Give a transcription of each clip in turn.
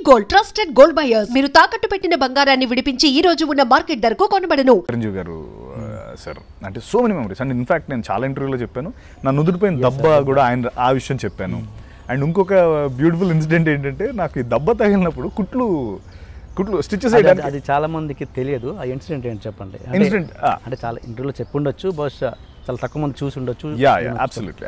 Gold trusted gold buyers. మీరు తాకట్టు పెట్టిన బంగారాన్ని విడిపించి ఈ రోజు ఉన్న మార్కెట్ ధరకు కొనబడను. చిరంజీవి గారు సార్ అంటే so many memories and in fact నేను చాలా ఇంటర్వ్యూలో చెప్పాను, నా నుదుటిపోయిన దెబ్బ కూడా ఆయన ఆ విషయం చెప్పాను. అండ్ ఇంకొక బ్యూటిఫుల్ ఇన్సిడెంట్ ఏంటంటే, నాకు ఈ దెబ్బ తగిలినప్పుడు కుట్లు స్టిచెస్ అది చాలా మందికి తెలియదు. ఆ ఇన్సిడెంట్ ఏంటి చెప్పండి. ఇన్సిడెంట్ అంటే చాలా ఇంటర్వ్యూలో చెప్పుండొచ్చు, బహుశా చాలా తక్కువ మంది చూసి ఉండొచ్చు. అబ్సల్యూట్లీ.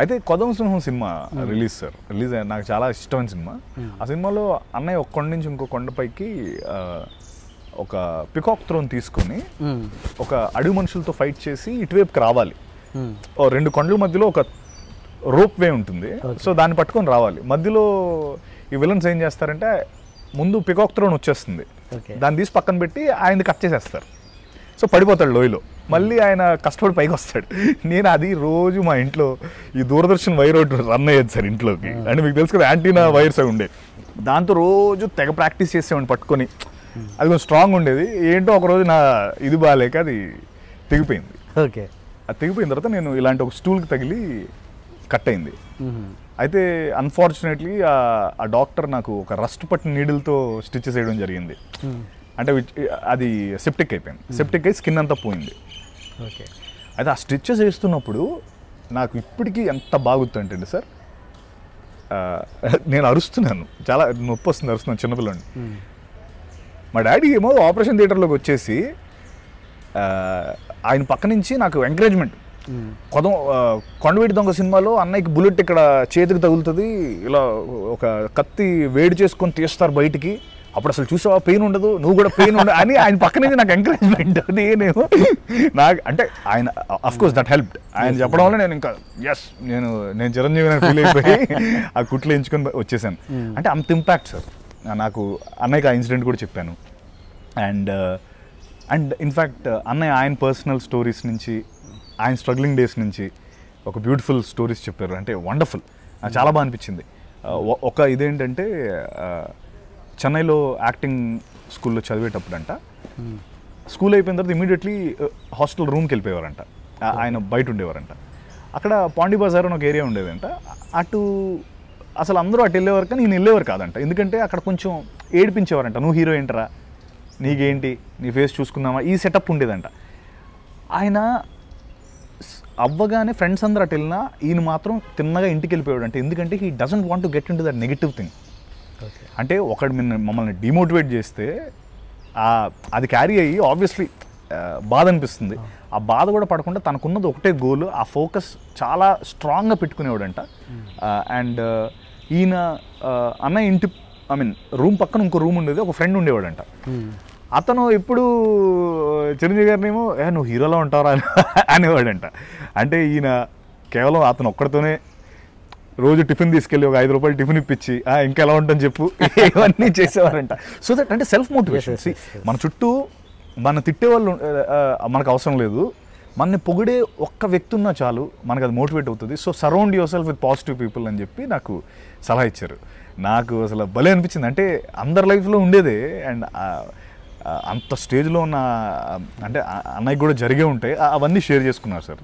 అయితే కొదమ సింహం సినిమా రిలీజ్ నాకు చాలా ఇష్టమైన సినిమా. ఆ సినిమాలో అన్నయ్య ఒక కొండ నుంచి ఇంకో కొండపైకి ఒక పికాక్ థ్రోన్ తీసుకొని ఒక అడవి మనుషులతో ఫైట్ చేసి ఇటువైపుకి రావాలి. రెండు కొండల మధ్యలో ఒక రోప్ వే ఉంటుంది, సో దాన్ని పట్టుకొని రావాలి. మధ్యలో ఈ విలన్స్ ఏం చేస్తారంటే, ముందు పికాక్ థ్రోన్ వచ్చేస్తుంది, దాన్ని తీసి పక్కన పెట్టి ఆయన కట్ చేసేస్తారు. సో పడిపోతాడు లోయలో. మళ్ళీ ఆయన కష్టపడి పైకి వస్తాడు. నేను అది రోజు మా ఇంట్లో ఈ దూరదర్శన్ వైర్ ఒకటి రన్ అయ్యేది సార్ ఇంట్లోకి. అంటే మీకు తెలుసు కదా, యాంటీనా వైర్స్ అవి ఉండే, దాంతో రోజు తెగ ప్రాక్టీస్ చేసేవాడిని పట్టుకొని. అది కొంచెం స్ట్రాంగ్ ఉండేది. ఏంటో ఒకరోజు నా ఇది బాగాలేక అది తెగిపోయింది. ఓకే, అది తెగిపోయిన తర్వాత నేను ఇలాంటి ఒక స్టూల్కి తగిలి కట్ అయింది. అయితే అన్ఫార్చునేట్లీ ఆ డాక్టర్ నాకు ఒక రస్ట్ పట్టిన నీడిల్తో స్టిచెస్ వేయడం జరిగింది. అంటే అది సెప్టిక్ అయిపోయింది. సెప్టిక్ అయి స్కిన్ అంతా పోయింది. ఓకే, అయితే ఆ స్టిచెస్ వేస్తున్నప్పుడు నాకు ఇప్పటికీ ఎంత బాగుందంటే సార్, నేను అరుస్తున్నాను, చాలా నొప్పి వస్తుంది, అరుస్తున్నాను చిన్నపిల్లని. మా డాడీ ఏమో ఆపరేషన్ థియేటర్లోకి వచ్చేసి ఆయన పక్క నుంచి నాకు ఎంకరేజ్మెంట్. కొండవీటి దొంగ సినిమాలో అన్నయ్యకి బుల్లెట్ ఇక్కడ చేతికి తగులుతుంది, ఇలా ఒక కత్తి వేడి చేసుకొని తీస్తారు బయటికి, అప్పుడు అసలు చూసావా పెయిన్ ఉండదు, నువ్వు కూడా పెయిన్ ఉండదు అని ఆయన పక్క నుంచి నాకు ఎంకరేజ్మెంట్. నేనేమో నాకు అంటే ఆయన అఫ్కోర్స్ దట్ హెల్ప్. ఆయన చెప్పడం వల్ల నేను ఇంకా నేను చిరంజీవి ఫీల్ అయిపోయి ఆ కుట్లు ఎంచుకొని వచ్చేసాను. అంటే అంత ఇంపాక్ట్ సార్ నాకు. అన్నయ్యకి ఆ ఇన్సిడెంట్ కూడా చెప్పాను. అండ్ ఇన్ఫ్యాక్ట్ అన్నయ్య ఆయన పర్సనల్ స్టోరీస్ నుంచి, ఆయన స్ట్రగ్లింగ్ డేస్ నుంచి ఒక బ్యూటిఫుల్ స్టోరీస్ చెప్పారు. అంటే వండర్ఫుల్, నాకు చాలా బాగా అనిపించింది. ఒక ఇదేంటంటే, చెన్నైలో యాక్టింగ్ స్కూల్లో చదివేటప్పుడంట, స్కూల్ అయిపోయిన తర్వాత ఇమీడియట్లీ హాస్టల్ రూమ్కి వెళ్ళిపోయేవారంట. ఆయన బయట ఉండేవారంట. అక్కడ పాండి బజార్ అని ఒక ఏరియా ఉండేదంట. అటు అసలు అందరూ అటు వెళ్ళేవారు, కానీ ఈయన వెళ్ళేవారు కాదంట. ఎందుకంటే అక్కడ కొంచెం ఏడిపించేవారంట, నువ్వు హీరో ఏంటరా, నీకేంటి, నీ ఫేస్ చూసుకుందామా, ఈ సెటప్ ఉండేదంట. ఆయన అవ్వగానే ఫ్రెండ్స్ అందరూ అటు వెళ్ళినా ఈయన మాత్రం తిన్నగా ఇంటికి వెళ్ళిపోయాడు. అంటే ఎందుకంటే he doesn't want to get in to that negative thing. అంటే ఒకటి మమ్మల్ని డిమోటివేట్ చేస్తే అది క్యారీ అయ్యి ఆబ్వియస్లీ బాధ అనిపిస్తుంది. ఆ బాధ కూడా పడకుండా తనకున్నది ఒకటే గోల్, ఆ ఫోకస్ చాలా స్ట్రాంగ్గా పెట్టుకునేవాడంట. అండ్ ఈయన అన్నయ్య ఇంటి రూమ్ పక్కన ఇంకో రూమ్ ఉండేది, ఒక ఫ్రెండ్ ఉండేవాడంట. అతను ఎప్పుడు చిరంజీవి గారినేమో నువ్వు హీరోలో ఉంటావరా అనేవాడంట. అంటే ఈయన కేవలం అతను ఒక్కడితోనే రోజు టిఫిన్ తీసుకెళ్ళి ఒక 5 రూపాయలు టిఫిన్ ఇప్పించి ఇంకా ఎలా ఉంటుంది చెప్పు, ఇవన్నీ చేసేవారంట. సో దట్ అంటే సెల్ఫ్ మోటివేషన్. మన చుట్టూ మన తిట్టే వాళ్ళు మనకు అవసరం లేదు, మనని పొగిడే ఒక్క వ్యక్తి ఉన్నా చాలు, మనకు అది మోటివేట్ అవుతుంది. So surround your self with positive people అని చెప్పి నాకు సలహా ఇచ్చారు. నాకు అసలు భలే అనిపించింది. అంటే అందరి లైఫ్లో ఉండేదే. అండ్ అంత స్టేజ్లో ఉన్న అంటే అన్నయ్య కూడా జరిగే ఉంటాయి, అవన్నీ షేర్ చేసుకున్నారు సార్.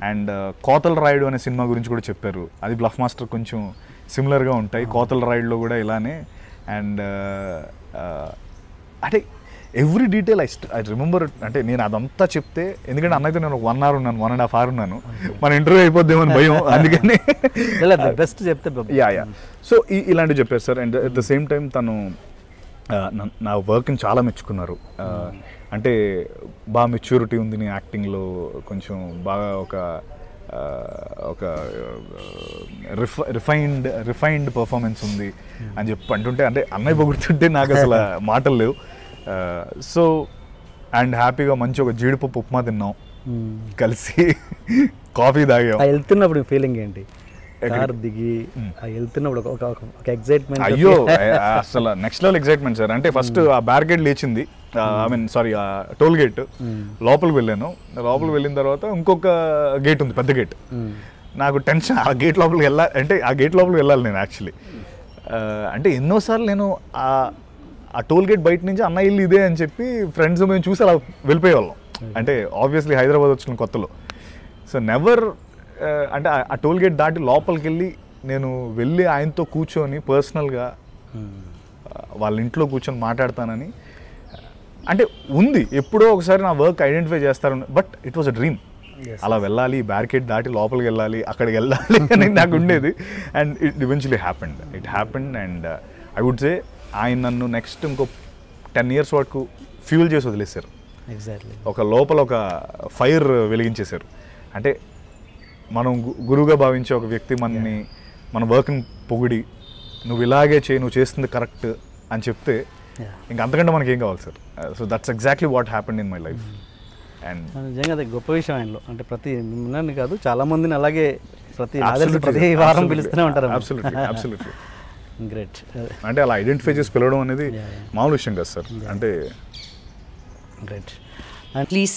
అండ్ కోతల రాయుడు అనే సినిమా గురించి కూడా చెప్పారు. అది బ్లఫ్ మాస్టర్ కొంచెం సిమిలర్గా ఉంటాయి. కోతల రాయుడులో కూడా ఇలానే. అండ్ అంటే ఎవ్రీ డీటెయిల్ ఐ రిమెంబర్. అంటే నేను అదంతా చెప్తే, ఎందుకంటే అన్నయ్యతో నేను ఒక 1 hour ఉన్నాను, 1.5 hours ఉన్నాను, మన ఇంటర్వ్యూ అయిపోద్దేమని భయం, అందుకని బెస్ట్ చెప్తే సో ఇలాంటివి చెప్పారు sir. And at the same time తను నా వర్క్ని చాలా మెచ్చుకున్నారు. అంటే బాగా మెచ్యూరిటీ ఉంది నీ యాక్టింగ్లో, కొంచెం బాగా ఒక రిఫైన్డ్ పర్ఫార్మెన్స్ ఉంది అని చెప్పి అంటుంటే, అంటే అన్నయ్య పొగుడుతుంటే నాకు అసలు మాటలు లేవు. సో అండ్ హ్యాపీగా మంచి ఒక జీడిపప్పు ఉప్మా తిన్నాం కలిసి, కాఫీ తాగాం. వెళ్తున్నప్పుడు ఫీలింగ్ ఏంటి? కార్ దిగి వెళ్తున్నప్పుడు ఒక ఎక్సైట్మెంట్. అయ్యో అసలు నెక్స్ట్ లెవెల్ ఎక్సైట్మెంట్ సార్. అంటే ఫస్ట్ ఆ బ్యారికేడ్ లేచింది, ఆ టోల్ గేట్ లోపలికి వెళ్ళాను. లోపలికి వెళ్ళిన తర్వాత ఇంకొక గేట్ ఉంది, పెద్ద గేట్. నాకు టెన్షన్, ఆ గేట్ లోపలికి వెళ్ళాలి నేను యాక్చువల్లీ. అంటే ఎన్నోసార్లు నేను ఆ టోల్ గేట్ బయట నుంచి అన్న ఇల్లు ఇదే అని చెప్పి ఫ్రెండ్స్ మేము చూసి అలా వెళ్ళిపోయేవాళ్ళం. అంటే ఆబ్వియస్లీ హైదరాబాద్ వచ్చిన కొత్తలో. సో నెవర్ అంటే ఆ టోల్ గేట్ దాటి లోపలికి వెళ్ళి నేను వెళ్ళి ఆయనతో కూర్చొని పర్సనల్గా వాళ్ళ ఇంట్లో కూర్చొని మాట్లాడతానని అంటే ఉంది. ఎప్పుడో ఒకసారి నా వర్క్ ఐడెంటిఫై చేస్తారని, but it was a dream. అలా వెళ్ళాలి, బ్యారికేడ్ దాటి లోపలికి వెళ్ళాలి, అక్కడికి వెళ్ళాలి అని నాకు ఉండేది. And it eventually happened. And I would say ఆయన నన్ను నెక్స్ట్ ఇంకో 10 years వరకు ఫ్యూల్ చేసి వదిలేశారు. ఎగ్జాక్ట్లీ. ఒక లోపల ఒక ఫైర్ వెలిగించేశారు. అంటే మనం గురువుగా భావించే ఒక వ్యక్తి మనని మన వర్క్ని పొగిడి నువ్వు ఇలాగే చేయి, నువ్వు చేస్తుంది కరెక్ట్ అని చెప్తే ఇంకా అంతకంటే మనకి ఏం కావాలి sir. So that's exactly what happened in my life. And నిజంగా అది గొప్ప విషయం ఆయనలో. అంటే ప్రతి మిమ్మల్ని కాదు చాలా మందిని అలాగే ప్రతి వారం పిలుస్తూనే ఉంటారు. Absolutely great. అంటే అలా ఐడెంటిఫై చేసి పిలవడం అనేది మామూలు విషయం కదా సార్. అంటే గ్రేట్. Please